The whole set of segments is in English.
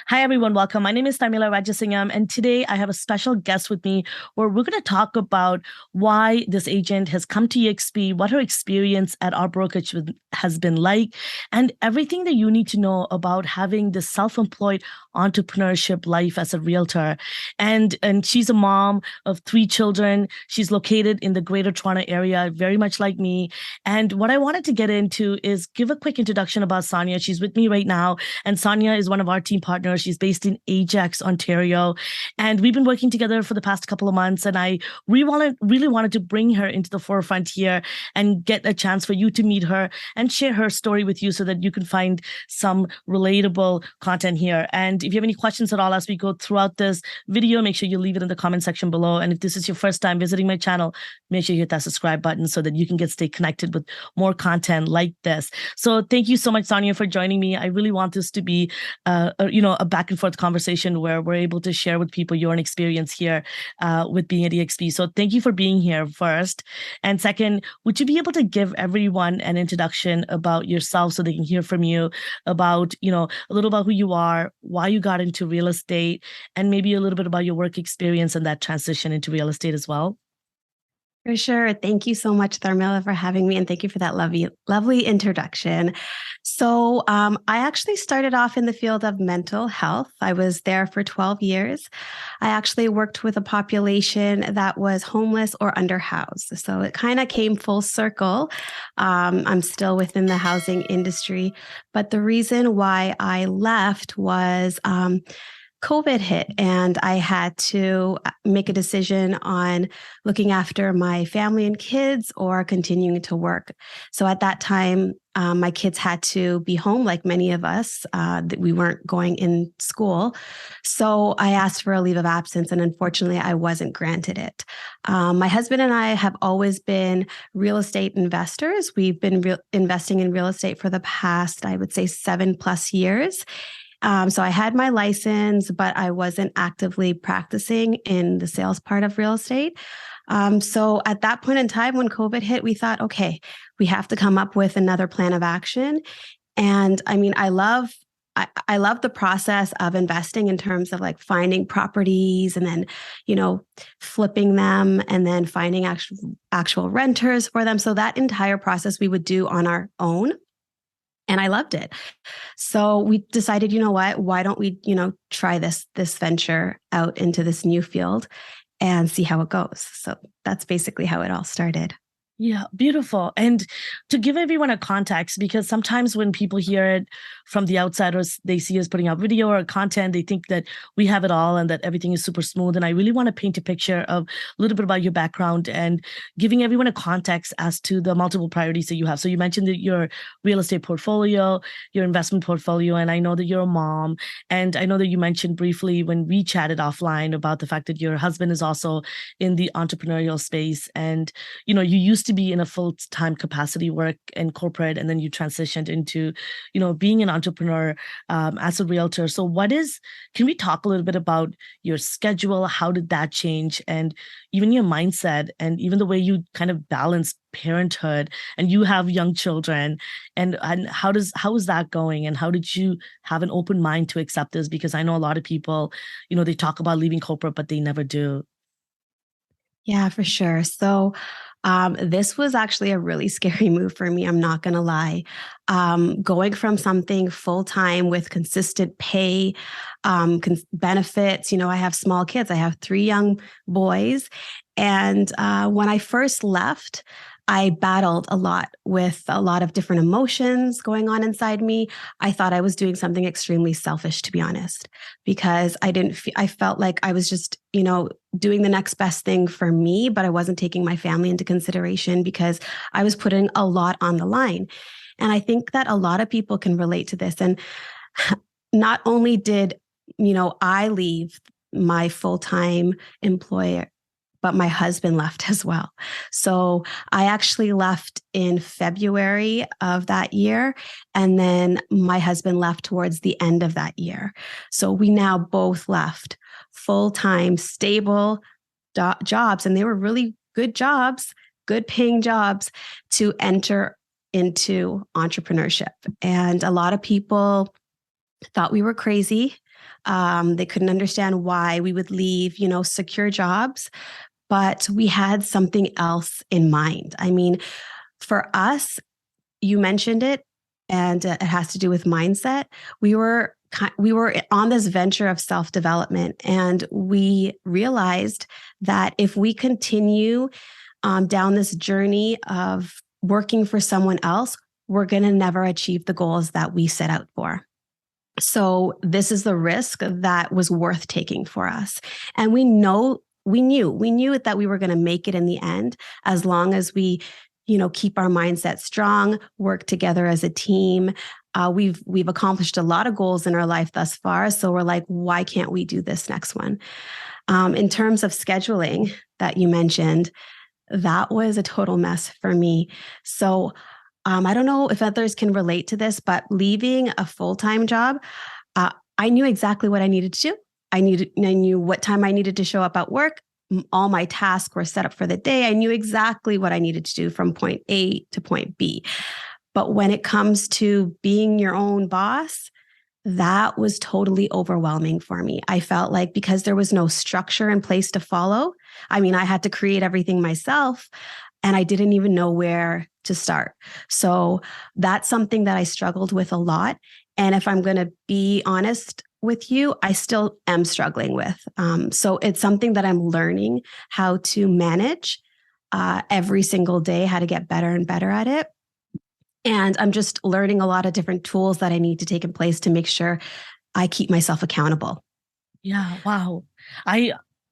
Hi, everyone. Welcome. My name is Tamila Rajasingham, and today I have a special guest with me where we're going to talk about why this agent has come to EXP, what her experience at our brokerage has been like, and everything that you need to know about having this self-employed entrepreneurship life as a realtor. And she's a mom of 3 children. She's located in the Greater Toronto area, very much like me. And what I wanted to get into is give a quick introduction about Sonia. She's with me right now, and Sonia is one of our team partners. She's based in Ajax, Ontario. And we've been working together for the past couple of months. And I really wanted to bring her into the forefront here and get a chance for you to meet her and share her story with you so that you can find some relatable content here. And if you have any questions at all as we go throughout this video, make sure you leave it in the comment section below. And if this is your first time visiting my channel, make sure you hit that subscribe button so that you can stay connected with more content like this. So thank you so much, Sonia, for joining me. I really want this to be a back and forth conversation where we're able to share with people your experience here with being at EXP. So thank you for being here first. And second, would you be able to give everyone an introduction about yourself so they can hear from you about, a little about who you are, why you got into real estate, and maybe a little bit about your work experience and that transition into real estate as well? For sure. Thank you so much, Tharmila, for having me. And thank you for that lovely introduction. So I actually started off in the field of mental health. I was there for 12 years. I actually worked with a population that was homeless or underhoused. So it kind of came full circle. I'm still within the housing industry. But the reason why I left was COVID hit, and I had to make a decision on looking after my family and kids or continuing to work. So at that time, my kids had to be home, like many of us. That we weren't going in school. So I asked for a leave of absence, and unfortunately, I wasn't granted it. My husband and I have always been real estate investors. We've been investing in real estate for the past, I would say, 7+ years. So I had my license, but I wasn't actively practicing in the sales part of real estate. So at that point in time, when COVID hit, we thought, okay, we have to come up with another plan of action. And I mean, I love the process of investing in terms of like finding properties and then, flipping them and then finding actual renters for them. So that entire process we would do on our own. And I loved it. So we decided, you know what, why don't we, try this venture out into this new field and see how it goes. So that's basically how it all started. Yeah, beautiful. And to give everyone a context, because sometimes when people hear it from the outside or they see us putting out video or content, they think that we have it all and that everything is super smooth. And I really want to paint a picture of a little bit about your background and giving everyone a context as to the multiple priorities that you have. So you mentioned that your real estate portfolio, your investment portfolio, and I know that you're a mom. And I know that you mentioned briefly when we chatted offline about the fact that your husband is also in the entrepreneurial space. And, you used to be in a full-time capacity work in corporate, and then you transitioned into, being an entrepreneur as a realtor. So can we talk a little bit about your schedule? How did that change? And even your mindset and even the way you kind of balance parenthood, and you have young children, and how is that going? And how did you have an open mind to accept this? Because I know a lot of people, they talk about leaving corporate, but they never do. Yeah, for sure. So this was actually a really scary move for me. I'm not going to lie. Going from something full time with consistent pay, benefits, I have small kids. I have 3 young boys. And when I first left, I battled a lot with a lot of different emotions going on inside me. I thought I was doing something extremely selfish, to be honest, because I felt like I was just, doing the next best thing for me, but I wasn't taking my family into consideration because I was putting a lot on the line. And I think that a lot of people can relate to this. And not only did, I leave my full-time employer, but my husband left as well. So I actually left in February of that year. And then my husband left towards the end of that year. So we now both left full-time, stable jobs. And they were really good jobs, good paying jobs to enter into entrepreneurship. And a lot of people thought we were crazy. They couldn't understand why we would leave, secure jobs, but we had something else in mind. I mean, for us, you mentioned it, and it has to do with mindset. We were on this venture of self-development, and we realized that if we continue down this journey of working for someone else, we're going to never achieve the goals that we set out for. So this is the risk that was worth taking for us. And we knew that we were going to make it in the end, as long as we, keep our mindset strong, work together as a team. We've accomplished a lot of goals in our life thus far. So we're like, why can't we do this next one? In terms of scheduling that you mentioned, that was a total mess for me. So I don't know if others can relate to this, but leaving a full-time job, I knew exactly what I needed to do. I knew what time I needed to show up at work. All my tasks were set up for the day. I knew exactly what I needed to do from point A to point B. But when it comes to being your own boss, that was totally overwhelming for me. I felt like, because there was no structure in place to follow, I mean, I had to create everything myself, and I didn't even know where to start. So that's something that I struggled with a lot. And if I'm going to be honest with you, I still am struggling with. So it's something that I'm learning how to manage every single day, how to get better and better at it. And I'm just learning a lot of different tools that I need to take in place to make sure I keep myself accountable. Yeah, wow.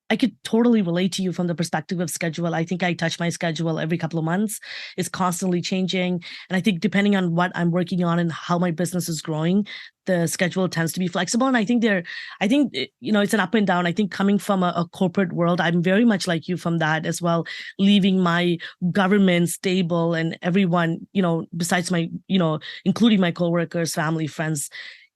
I could totally relate to you from the perspective of schedule. I think I touch my schedule every couple of months. It's constantly changing. And I think depending on what I'm working on and how my business is growing, the schedule tends to be flexible. And I think it's an up and down. I think coming from a corporate world, I'm very much like you from that as well, leaving my government stable and everyone, besides my, including my coworkers, family, friends.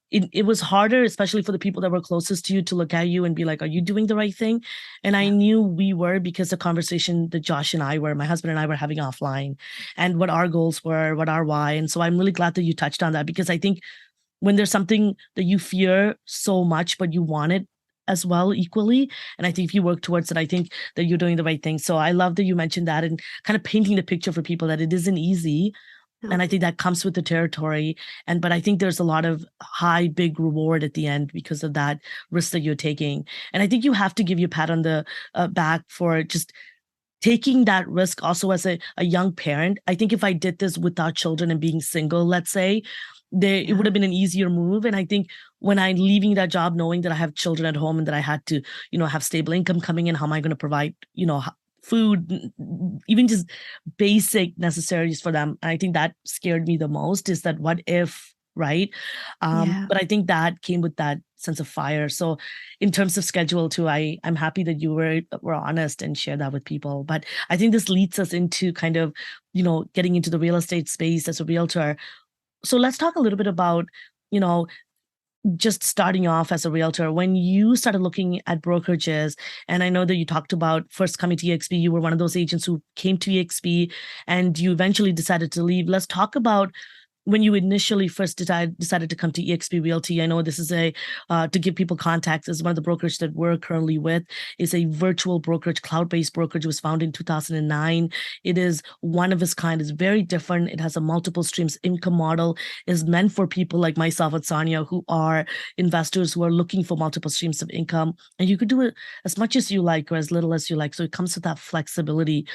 It was harder, especially for the people that were closest to you, to look at you and be like, are you doing the right thing? And I knew we were, because the conversation that my husband and I were having offline, and what our goals were, what our why. And so I'm really glad that you touched on that, because I think when there's something that you fear so much, but you want it as well equally, and I think if you work towards it, I think that you're doing the right thing. So I love that you mentioned that, and kind of painting the picture for people that it isn't easy. And I think that comes with the territory. But I think there's a lot of high, big reward at the end because of that risk that you're taking. And I think you have to give you a pat on the back for just taking that risk also as a young parent. I think if I did this without children and being single, let's say, it would have been an easier move. And I think when I'm leaving that job, knowing that I have children at home and that I had to, have stable income coming in, how am I going to provide, food, even just basic necessities for them. And I think that scared me the most, is that what if, right? But I think that came with that sense of fire. So in terms of schedule too, I'm happy that you were honest and shared that with people. But I think this leads us into kind of, getting into the real estate space as a realtor. So let's talk a little bit about, just starting off as a realtor, when you started looking at brokerages. And I know that you talked about first coming to EXP, you were one of those agents who came to EXP and you eventually decided to leave. Let's talk about when you initially first decided to come to EXP Realty. I know this is to give people context, is one of the brokerages that we're currently with, is a virtual brokerage, cloud-based brokerage. It was founded in 2009. It is one of its kind. It's very different. It has a multiple streams income model. Is meant for people like myself and Sonia, who are investors who are looking for multiple streams of income. And you could do it as much as you like or as little as you like. So it comes with that flexibility.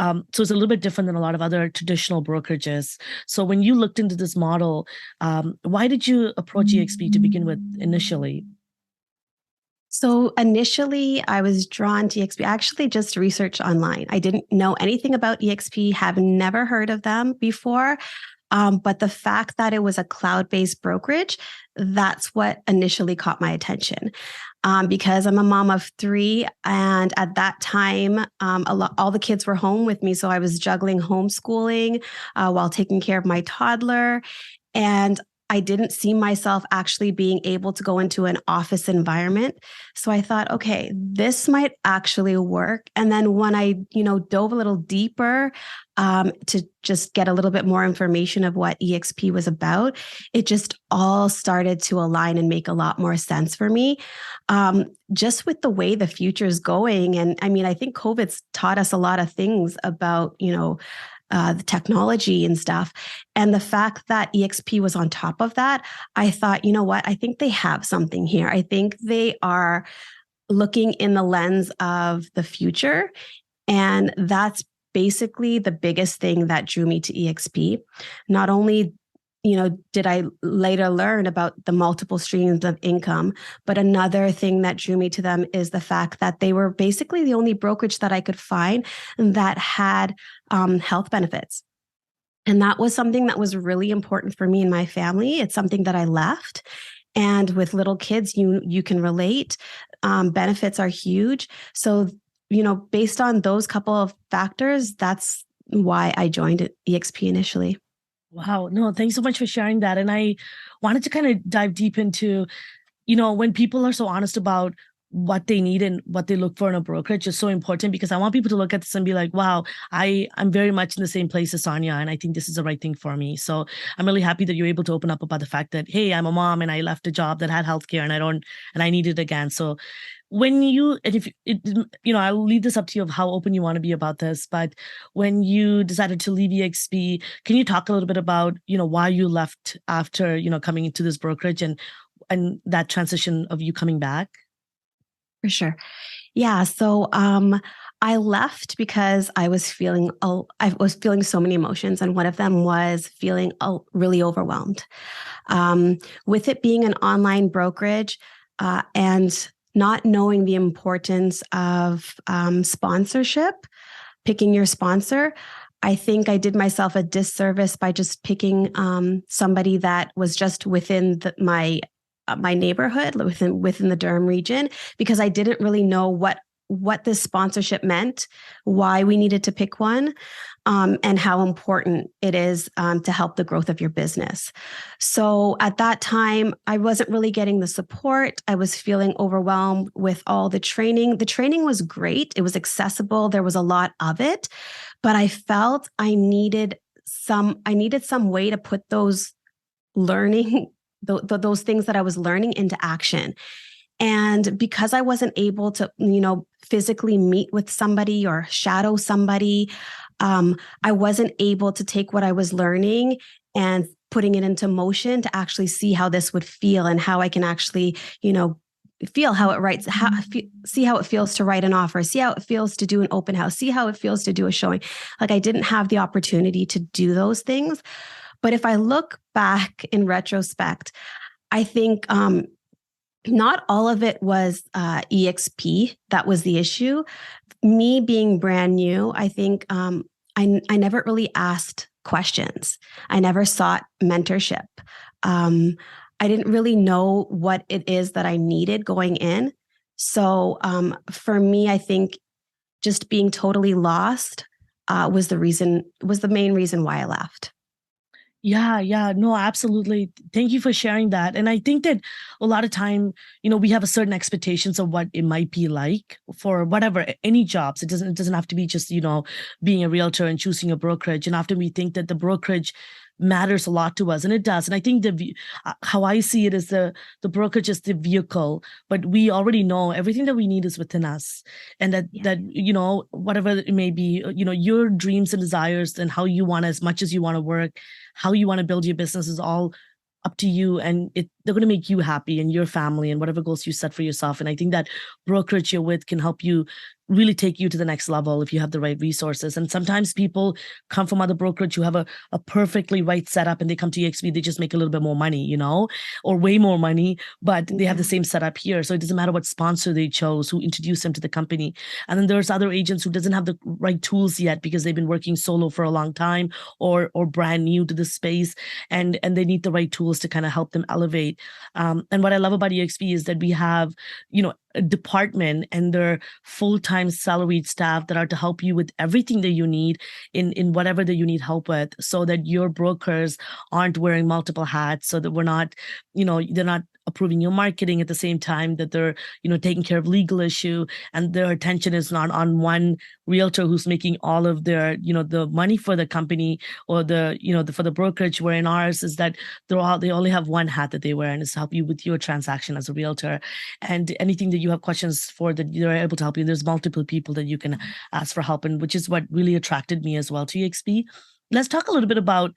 So it's a little bit different than a lot of other traditional brokerages. So when you looked into this model, why did you approach EXP to begin with initially? So initially, I was drawn to EXP. I actually just researched online. I didn't know anything about EXP, have never heard of them before. But the fact that it was a cloud-based brokerage, that's what initially caught my attention. Because I'm a mom of 3, and at that time, all the kids were home with me, so I was juggling homeschooling while taking care of my toddler. And I didn't see myself actually being able to go into an office environment. So I thought, okay, this might actually work. And then when I, dove a little deeper to just get a little bit more information of what EXP was about, it just all started to align and make a lot more sense for me. Just with the way the future is going. And I mean, I think COVID's taught us a lot of things about, the technology and stuff. And the fact that EXP was on top of that, I thought, you know what? I think they have something here. I think they are looking in the lens of the future. And that's basically the biggest thing that drew me to EXP. Not only did I later learn about the multiple streams of income, but another thing that drew me to them is the fact that they were basically the only brokerage that I could find that had health benefits. And that was something that was really important for me and my family. It's something that I left. And with little kids, you can relate. Benefits are huge. So, based on those couple of factors, that's why I joined EXP initially. Wow. No, thanks so much for sharing that. And I wanted to kind of dive deep into, when people are so honest about what they need and what they look for in a brokerage is so important, because I want people to look at this and be like, wow, I'm very much in the same place as Sonia, and I think this is the right thing for me. So I'm really happy that you're able to open up about the fact that, hey, I'm a mom and I left a job that had healthcare and I need it again. So when you, and if it, I'll leave this up to you of how open you want to be about this, but when you decided to leave EXP, can you talk a little bit about, why you left after, coming into this brokerage and that transition of you coming back? For sure. Yeah. So I left because I was feeling so many emotions, and one of them was feeling really overwhelmed. With it being an online brokerage and not knowing the importance of sponsorship, picking your sponsor, I think I did myself a disservice by just picking somebody that was just within my neighborhood, within the Durham region, because I didn't really know what this sponsorship meant, why we needed to pick one, and how important it is to help the growth of your business. So at that time, I wasn't really getting the support. I was feeling overwhelmed with all the training. The training was great. It was accessible. There was a lot of it, but I felt I needed some way to put those learning those things that I was learning into action. And because I wasn't able to, physically meet with somebody or shadow somebody, I wasn't able to take what I was learning and putting it into motion to actually see how this would feel and how I can actually, feel how it writes, see how it feels to write an offer, see how it feels to do an open house, see how it feels to do a showing. Like, I didn't have the opportunity to do those things. But if I look back in retrospect, I think not all of it was EXP that was the issue. Me being brand new, I think I never really asked questions. I never sought mentorship. I didn't really know what it is that I needed going in. So for me, I think just being totally lost was the main reason why I left. Yeah, no, absolutely. Thank you for sharing that. And I think that a lot of time, we have a certain expectations of what it might be like for whatever, any jobs. It doesn't have to be just, being a realtor and choosing a brokerage. And often we think that the brokerage matters a lot to us, and it does. And I think how I see it is the brokerage is the vehicle, but we already know everything that we need is within us, and that whatever it may be, your dreams and desires and how you want, as much as you want to work, how you want to build your business is all up to you, and they're going to make you happy and your family and whatever goals you set for yourself. And I think that brokerage you're with can help you really take you to the next level if you have the right resources. And sometimes people come from other brokerage who have a perfectly right setup, and they come to EXP, they just make a little bit more money, or way more money, but they have the same setup here. So it doesn't matter what sponsor they chose, who introduced them to the company. And then there's other agents who doesn't have the right tools yet because they've been working solo for a long time or brand new to the space, and they need the right tools to kind of help them elevate. And what I love about EXP is that we have, department and their full-time salaried staff that are to help you with everything that you need in whatever that you need help with, so that your brokers aren't wearing multiple hats, so that we're not, they're not approving your marketing at the same time that they're, taking care of legal issue, and their attention is not on one realtor who's making all of their, the money for the company or for the brokerage, where in ours is that they only have one hat that they wear, and it's to help you with your transaction as a realtor. And anything that you have questions for, that they're able to help you. There's multiple people that you can ask for help, and which is what really attracted me as well to EXP. Let's talk a little bit about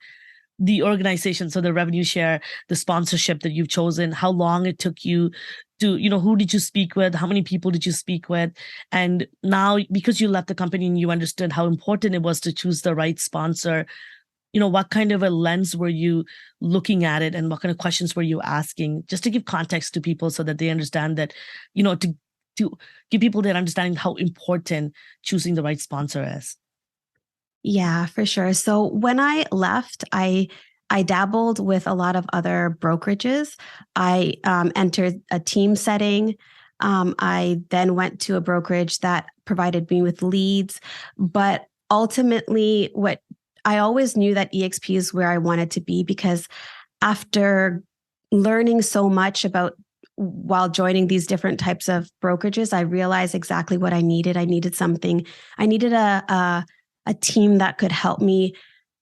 the organization, so the revenue share, the sponsorship that you've chosen, how long it took you to, who did you speak with, how many people did you speak with, and now because you left the company and you understood how important it was to choose the right sponsor, what kind of a lens were you looking at it, and what kind of questions were you asking, just to give context to people so that they understand that, to give people that understanding how important choosing the right sponsor is. Yeah, for sure. So when I left, I dabbled with a lot of other brokerages. I entered a team setting. I then went to a brokerage that provided me with leads. But ultimately, what I always knew that EXP is where I wanted to be, because after learning so much about while joining these different types of brokerages, I realized exactly what I needed. I needed a team that could help me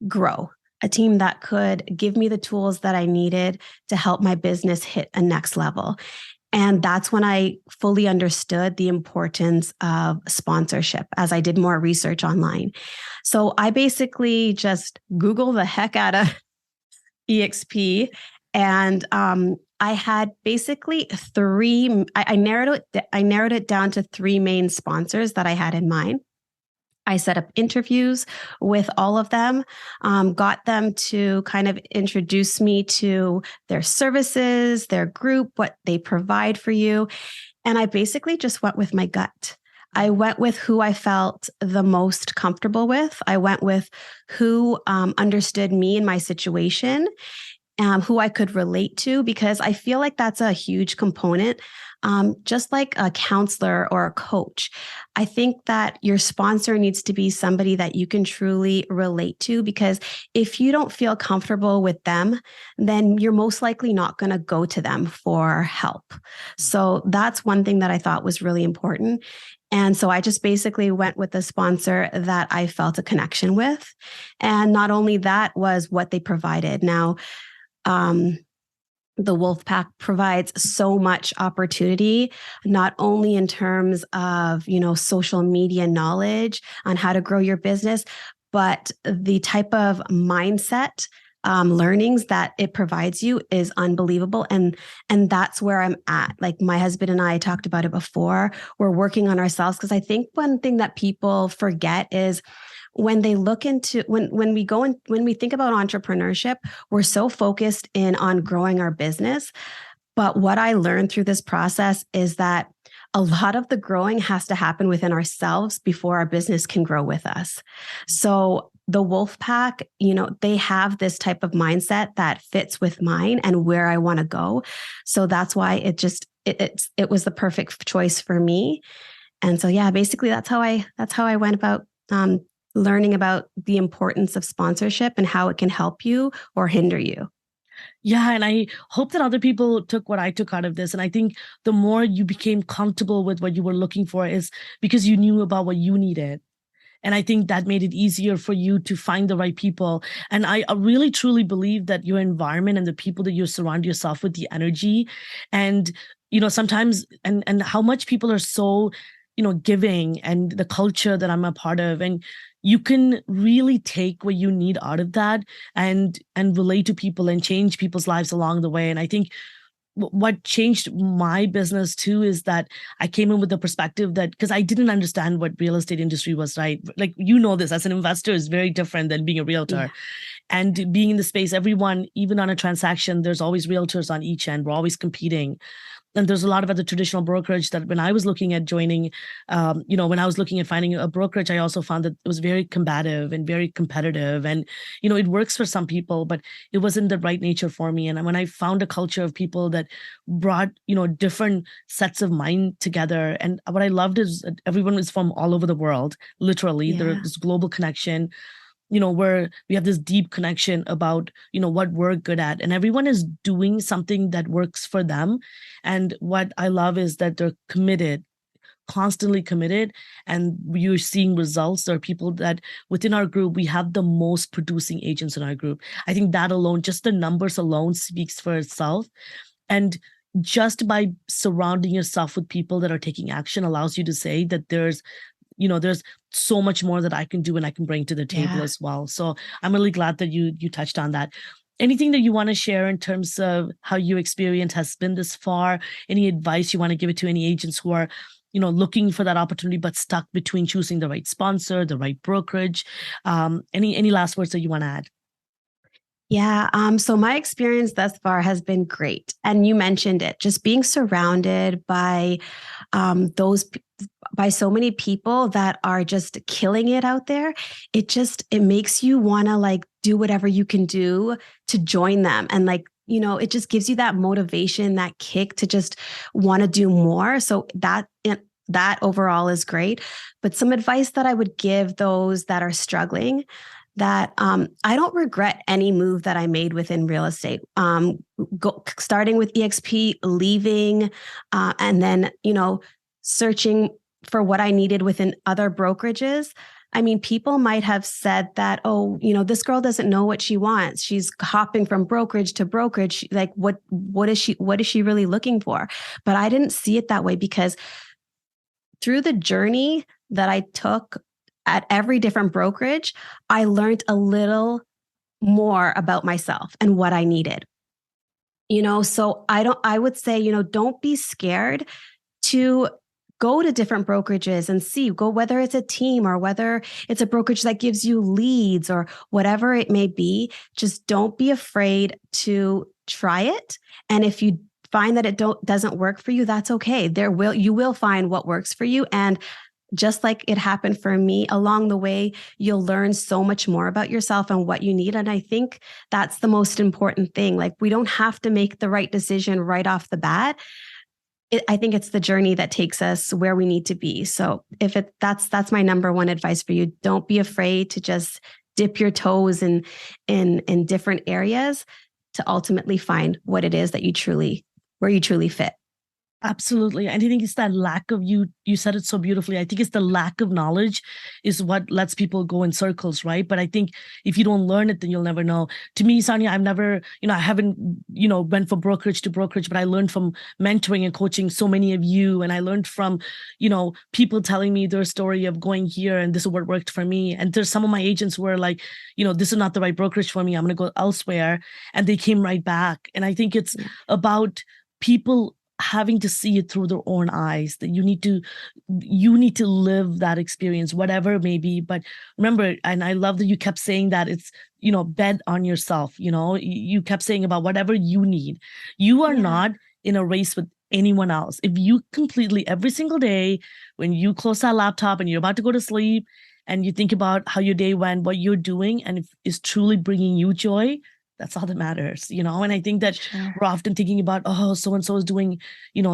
grow, a team that could give me the tools that I needed to help my business hit a next level. And that's when I fully understood the importance of sponsorship, as I did more research online. So I basically just Googled the heck out of EXP, and I had basically three. I narrowed it down to three main sponsors that I had in mind. I set up interviews with all of them, got them to kind of introduce me to their services, their group, what they provide for you. And I basically just went with my gut. I went with who I felt the most comfortable with. I went with who understood me and my situation, who I could relate to, because I feel like that's a huge component. Just like a counselor or a coach, I think that your sponsor needs to be somebody that you can truly relate to, because if you don't feel comfortable with them, then you're most likely not going to go to them for help. So that's one thing that I thought was really important. And so I just basically went with the sponsor that I felt a connection with. And not only that, was what they provided. Now, the Wolfpack provides so much opportunity, not only in terms of, social media knowledge on how to grow your business, but the type of mindset learnings that it provides you is unbelievable. And that's where I'm at. Like my husband and I talked about it before. We're working on ourselves, because I think one thing that people forget is, when they look into when we think about entrepreneurship, we're so focused in on growing our business. But what I learned through this process is that a lot of the growing has to happen within ourselves before our business can grow with us. So the Wolfpack, they have this type of mindset that fits with mine and where I want to go. So that's why it was the perfect choice for me. And so, yeah, basically that's how I went about learning about the importance of sponsorship and how it can help you or hinder you. Yeah, and I hope that other people took what I took out of this. And I think the more you became comfortable with what you were looking for is because you knew about what you needed. And I think that made it easier for you to find the right people. And I really, truly believe that your environment and the people that you surround yourself with, the energy, and, sometimes, and how much people are so, giving, and the culture that I'm a part of. And you can really take what you need out of that and relate to people and change people's lives along the way. And I think what changed my business too is that I came in with the perspective that, because I didn't understand what real estate industry was, right? Like, this as an investor is very different than being a realtor. Yeah. And being in the space, everyone, even on a transaction, there's always realtors on each end. We're always competing. And there's a lot of other traditional brokerage that when I was looking at joining, when I was looking at finding a brokerage, I also found that it was very combative and very competitive. And, it works for some people, but it wasn't the right nature for me. And when I found a culture of people that brought, different sets of mind together. And what I loved is that everyone was from all over the world, literally. Yeah. There's global connection, where we have this deep connection about, what we're good at, and everyone is doing something that works for them. And what I love is that they're committed, constantly committed, and you're seeing results. There are people that within our group, we have the most producing agents in our group. I think that alone, just the numbers alone speaks for itself. And just by surrounding yourself with people that are taking action allows you to say that there's so much more that I can do and I can bring to the table as well. So I'm really glad that you touched on that. Anything that you want to share in terms of how your experience has been this far? Any advice you want to give it to any agents who are, looking for that opportunity but stuck between choosing the right sponsor, the right brokerage? Any last words that you want to add? Yeah. So my experience thus far has been great. And you mentioned it, just being surrounded by by so many people that are just killing it out there. It makes you want to like do whatever you can do to join them. And like, it just gives you that motivation, that kick to just want to do more. So that overall is great. But some advice that I would give those that are struggling, that I don't regret any move that I made within real estate. Starting with EXP, leaving, and then, searching for what I needed within other brokerages. I mean, people might have said that, oh, this girl doesn't know what she wants. She's hopping from brokerage to brokerage. Like, what is she really looking for? But I didn't see it that way, because through the journey that I took at every different brokerage, I learned a little more about myself and what I needed. So I would say, don't be scared to go to different brokerages and go, whether it's a team or whether it's a brokerage that gives you leads or whatever it may be. Just don't be afraid to try it. And if you find that it doesn't work for you, that's okay. You will find what works for you. And just like it happened for me, along the way, you'll learn so much more about yourself and what you need. And I think that's the most important thing. Like, we don't have to make the right decision right off the bat. I think it's the journey that takes us where we need to be. So that's my number one advice for you. Don't be afraid to just dip your toes in different areas to ultimately find what it is that where you truly fit. Absolutely. I think it's that lack of, you said it so beautifully. I think it's the lack of knowledge is what lets people go in circles, right? But I think if you don't learn it, then you'll never know. To me, Sonia, I've never, I haven't, went from brokerage to brokerage, but I learned from mentoring and coaching so many of you. And I learned from, people telling me their story of going here and this is what worked for me. And there's some of my agents who are like, this is not the right brokerage for me. I'm going to go elsewhere. And they came right back. And I think it's about people having to see it through their own eyes, that you need to live that experience, whatever it may be. But remember, and I love that you kept saying that it's, bet on yourself. You kept saying about whatever you need. You are not in a race with anyone else. If you completely every single day, when you close that laptop and you're about to go to sleep and you think about how your day went, what you're doing, and if it's truly bringing you joy, that's all that matters, And I think that we're often thinking about, oh, so-and-so is doing,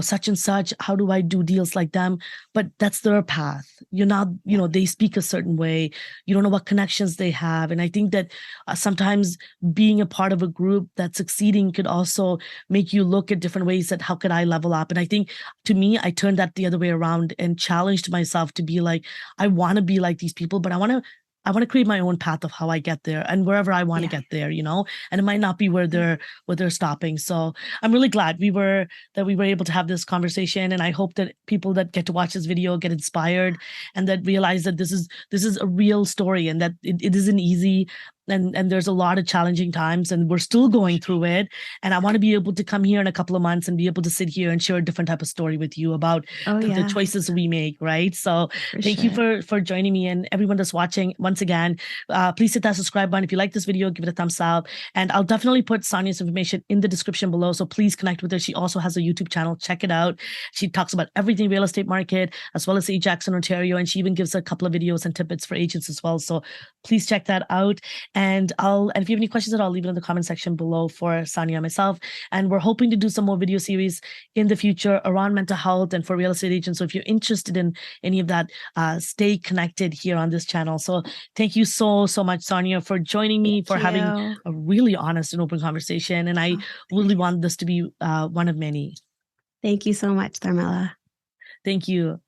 such and such. How do I do deals like them? But that's their path. You're not, they speak a certain way. You don't know what connections they have. And I think that sometimes being a part of a group that's succeeding could also make you look at different ways that how could I level up? And I think to me, I turned that the other way around and challenged myself to be like, I want to be like these people, but I want to create my own path of how I get there and wherever I want to get there, and it might not be where they're stopping. So I'm really glad we were able to have this conversation. And I hope that people that get to watch this video get inspired and that realize that this is a real story and that it isn't easy. and there's a lot of challenging times, and we're still going through it. And I want to be able to come here in a couple of months and be able to sit here and share a different type of story with you about the choices we make, right? So thank you for joining me, and everyone that's watching. Once again, please hit that subscribe button. If you like this video, give it a thumbs up, and I'll definitely put Sonia's information in the description below. So please connect with her. She also has a YouTube channel. Check it out. She talks about everything real estate market as well as Ajax in Ontario, and she even gives a couple of videos and tidbits for agents as well. So please check that out. And if you have any questions at all, leave it in the comment section below for Sonia and myself. And we're hoping to do some more video series in the future around mental health and for real estate agents. So if you're interested in any of that, stay connected here on this channel. So thank you so much, Sonia, for joining me, for having a really honest and open conversation. And I really want this to be one of many. Thank you so much, Dharmila. Thank you.